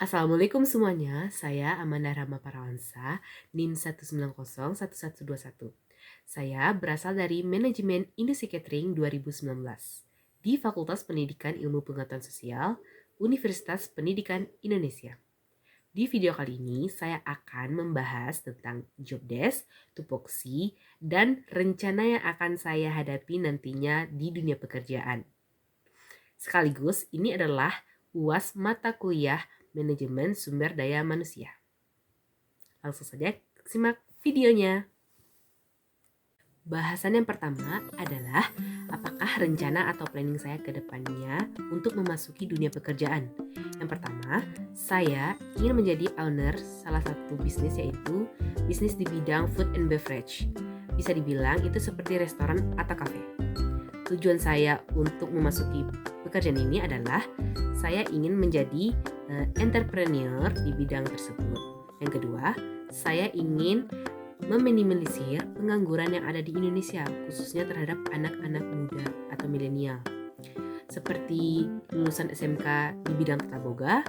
Assalamualaikum semuanya, saya Amanda Rama Parawansa, NIM 1901121. Saya berasal dari Manajemen Industri Catering 2019 di Fakultas Pendidikan Ilmu Pengetahuan Sosial, Universitas Pendidikan Indonesia. Di video kali ini saya akan membahas tentang job desk, tupoksi, dan rencana yang akan saya hadapi nantinya di dunia pekerjaan. Sekaligus ini adalah UAS mata kuliah Manajemen Sumber Daya Manusia. Langsung saja simak videonya. Bahasan yang pertama adalah apakah rencana atau planning saya ke depannya untuk memasuki dunia pekerjaan. Yang pertama, saya ingin menjadi owner salah satu bisnis, yaitu bisnis di bidang food and beverage. Bisa dibilang itu seperti restoran atau kafe. Tujuan saya untuk memasuki pekerjaan ini adalah saya ingin menjadi entrepreneur di bidang tersebut. Yang kedua, saya ingin meminimalisir pengangguran yang ada di Indonesia, khususnya terhadap anak-anak muda atau milenial. Seperti lulusan SMK di bidang tata boga,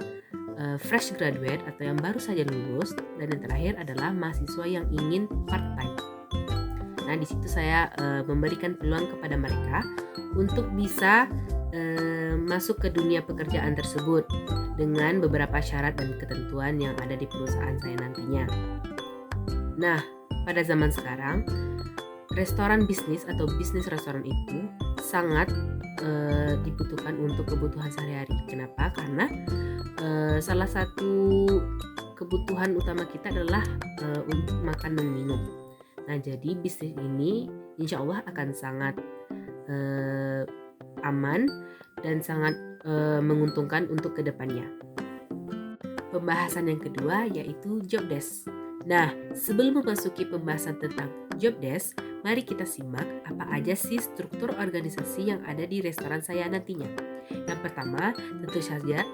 fresh graduate atau yang baru saja lulus, dan yang terakhir adalah mahasiswa yang ingin part-time. Nah, di situ saya memberikan peluang kepada mereka untuk bisa masuk ke dunia pekerjaan tersebut dengan beberapa syarat dan ketentuan yang ada di perusahaan saya nantinya. Nah, pada zaman sekarang, restoran bisnis atau bisnis restoran itu sangat dibutuhkan untuk kebutuhan sehari-hari. Kenapa? Karena salah satu kebutuhan utama kita adalah untuk makan dan minum. Nah, jadi bisnis ini insya Allah akan sangat aman dan sangat menguntungkan untuk kedepannya. Pembahasan yang kedua yaitu job desk. Nah, sebelum memasuki pembahasan tentang job desk, mari kita simak apa aja sih struktur organisasi yang ada di restoran saya nantinya. Yang pertama,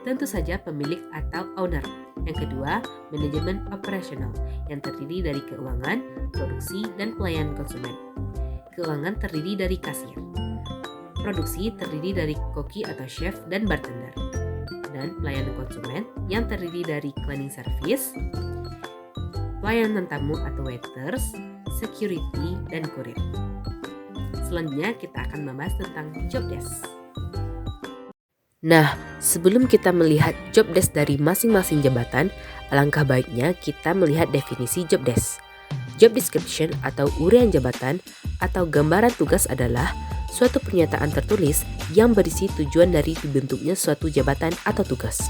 tentu saja pemilik atau owner. Yang kedua, manajemen operasional yang terdiri dari keuangan, produksi, dan pelayanan konsumen. Keuangan terdiri dari kasir. Produksi terdiri dari koki atau chef dan bartender. Dan pelayanan konsumen yang terdiri dari cleaning service, pelayanan tamu atau waiters, security, dan kurir. Selanjutnya kita akan membahas tentang job desk. Nah, sebelum kita melihat job desk dari masing-masing jabatan, alangkah baiknya kita melihat definisi job desk. Job description atau uraian jabatan atau gambaran tugas adalah suatu pernyataan tertulis yang berisi tujuan dari dibentuknya suatu jabatan atau tugas.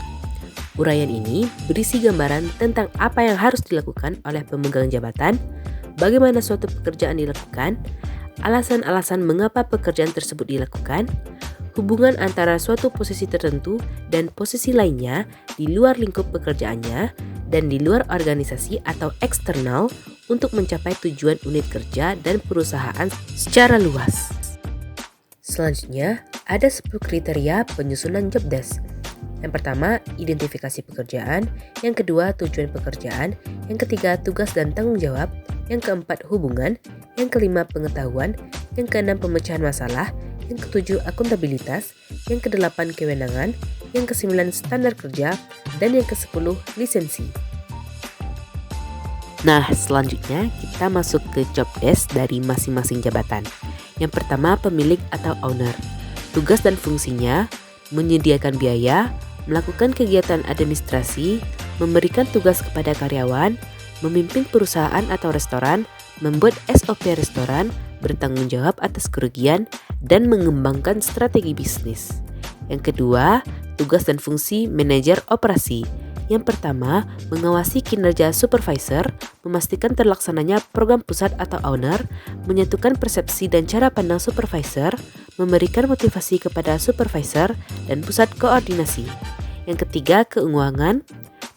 Uraian ini berisi gambaran tentang apa yang harus dilakukan oleh pemegang jabatan, bagaimana suatu pekerjaan dilakukan, alasan-alasan mengapa pekerjaan tersebut dilakukan, hubungan antara suatu posisi tertentu dan posisi lainnya di luar lingkup pekerjaannya dan di luar organisasi atau eksternal untuk mencapai tujuan unit kerja dan perusahaan secara luas. Selanjutnya, ada 10 kriteria penyusunan job desk. Yang pertama, identifikasi pekerjaan. Yang kedua, tujuan pekerjaan. Yang ketiga, tugas dan tanggung jawab. Yang keempat, hubungan. Yang kelima, pengetahuan. Yang keenam, pemecahan masalah. Yang ketujuh, akuntabilitas. Yang kedelapan, kewenangan. Yang kesembilan, standar kerja. Dan yang kesepuluh, lisensi. Nah, selanjutnya kita masuk ke job desk dari masing-masing jabatan. Yang pertama, pemilik atau owner. Tugas dan fungsinya menyediakan biaya, melakukan kegiatan administrasi, memberikan tugas kepada karyawan, memimpin perusahaan atau restoran, membuat SOP restoran, bertanggung jawab atas kerugian, dan mengembangkan strategi bisnis. Yang kedua, tugas dan fungsi manajer operasi. Yang pertama, mengawasi kinerja supervisor, memastikan terlaksananya program pusat atau owner, menyatukan persepsi dan cara pandang supervisor, memberikan motivasi kepada supervisor dan pusat koordinasi. Yang ketiga, keuangan.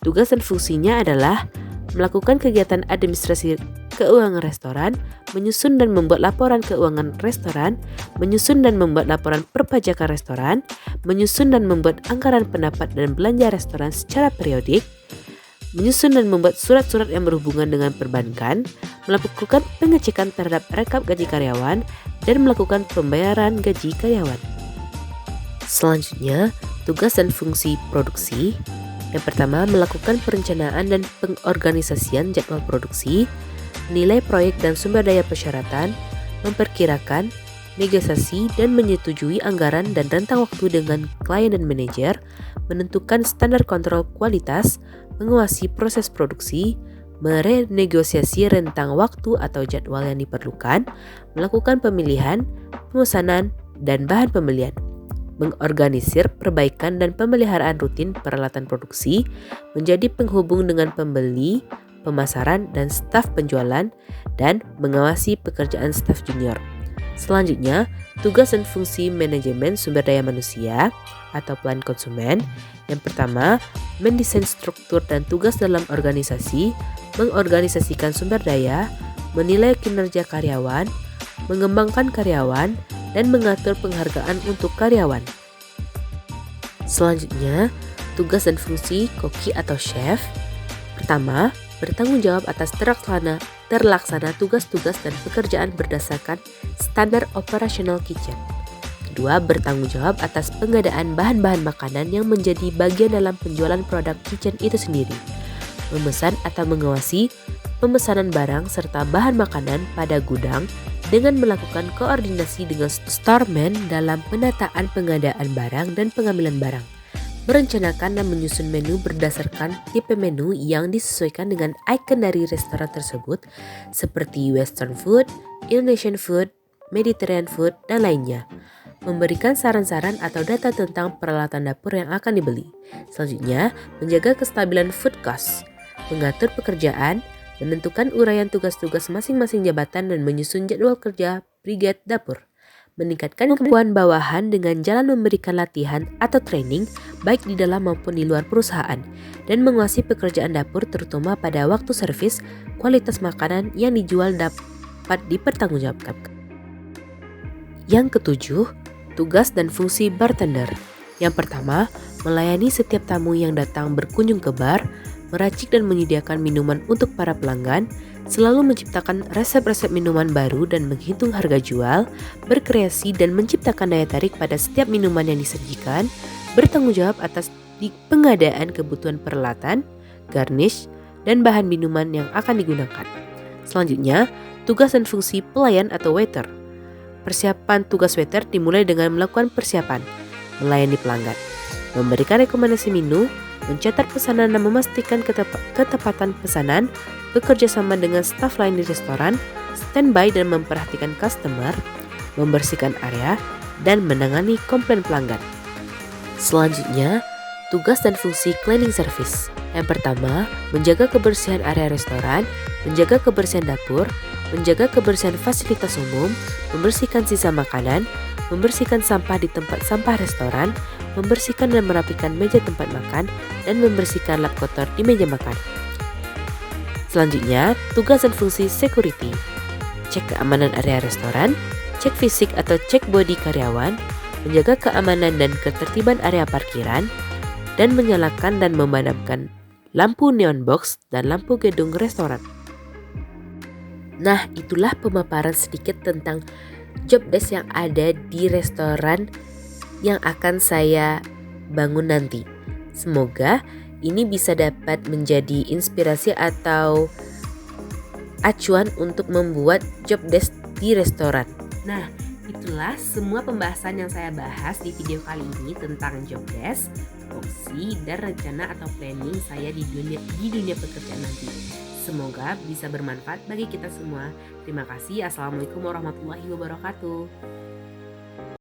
Tugas dan fungsinya adalah melakukan kegiatan administrasi keuangan restoran, menyusun dan membuat laporan keuangan restoran, menyusun dan membuat laporan perpajakan restoran, menyusun dan membuat anggaran pendapat dan belanja restoran secara periodik, menyusun dan membuat surat-surat yang berhubungan dengan perbankan, melakukan pengecekan terhadap rekap gaji karyawan, dan melakukan pembayaran gaji karyawan. Selanjutnya, tugas dan fungsi produksi. Yang pertama, melakukan perencanaan dan pengorganisasian jadwal produksi, menilai proyek dan sumber daya persyaratan, memperkirakan, negosiasi dan menyetujui anggaran dan rentang waktu dengan klien dan manajer, menentukan standar kontrol kualitas, menguasai proses produksi, merenegosiasi rentang waktu atau jadwal yang diperlukan, melakukan pemilihan, pemesanan, dan bahan pembelian, mengorganisir perbaikan dan pemeliharaan rutin peralatan produksi, menjadi penghubung dengan pembeli, pemasaran, dan staf penjualan, dan mengawasi pekerjaan staf junior. Selanjutnya, tugas dan fungsi manajemen sumber daya manusia atau pelayan konsumen. Yang pertama, mendesain struktur dan tugas dalam organisasi, mengorganisasikan sumber daya, menilai kinerja karyawan, mengembangkan karyawan, dan mengatur penghargaan untuk karyawan. Selanjutnya, tugas dan fungsi koki atau chef. Pertama, bertanggung jawab atas terlaksana tugas-tugas dan pekerjaan berdasarkan standar operasional kitchen. Kedua, bertanggung jawab atas pengadaan bahan-bahan makanan yang menjadi bagian dalam penjualan produk kitchen itu sendiri. Memesan atau mengawasi pemesanan barang serta bahan makanan pada gudang dengan melakukan koordinasi dengan storeman dalam penataan pengadaan barang dan pengambilan barang. Merencanakan dan menyusun menu berdasarkan tipe menu yang disesuaikan dengan ikon dari restoran tersebut seperti Western food, Indonesian food, Mediterranean food, dan lainnya. Memberikan saran-saran atau data tentang peralatan dapur yang akan dibeli. Selanjutnya, menjaga kestabilan food cost, mengatur pekerjaan, menentukan uraian tugas-tugas masing-masing jabatan dan menyusun jadwal kerja brigade dapur. Meningkatkan kemampuan bawahan dengan jalan memberikan latihan atau training baik di dalam maupun di luar perusahaan dan menguasai pekerjaan dapur terutama pada waktu servis, kualitas makanan yang dijual dapat dipertanggungjawabkan. Yang ketujuh, tugas dan fungsi bartender. Yang pertama, melayani setiap tamu yang datang berkunjung ke bar, meracik dan menyediakan minuman untuk para pelanggan, selalu menciptakan resep-resep minuman baru dan menghitung harga jual, berkreasi dan menciptakan daya tarik pada setiap minuman yang disajikan, bertanggung jawab atas pengadaan kebutuhan peralatan, garnish, dan bahan minuman yang akan digunakan. Selanjutnya, tugas dan fungsi pelayan atau waiter. Persiapan tugas waiter dimulai dengan melakukan persiapan, melayani pelanggan, memberikan rekomendasi menu, mencatat pesanan dan memastikan ketepatan pesanan, bekerja sama dengan staf lain di restoran, standby dan memperhatikan customer, membersihkan area, dan menangani komplain pelanggan. Selanjutnya, tugas dan fungsi cleaning service. Yang pertama, menjaga kebersihan area restoran, menjaga kebersihan dapur, menjaga kebersihan fasilitas umum, membersihkan sisa makanan, membersihkan sampah di tempat sampah restoran, membersihkan dan merapikan meja tempat makan, dan membersihkan lap kotor di meja makan. Selanjutnya, tugas dan fungsi security. Cek keamanan area restoran, cek fisik atau cek body karyawan, menjaga keamanan dan ketertiban area parkiran, dan menyalakan dan memadamkan lampu neon box dan lampu gedung restoran. Nah, itulah pemaparan sedikit tentang job desk yang ada di restoran yang akan saya bangun nanti. Semoga ini bisa dapat menjadi inspirasi atau acuan untuk membuat job desk di restoran. Nah, itulah semua pembahasan yang saya bahas di video kali ini tentang job desk, opsi, dan rencana atau planning saya di dunia pekerjaan nanti. Semoga bisa bermanfaat bagi kita semua. Terima kasih. Assalamualaikum warahmatullahi wabarakatuh.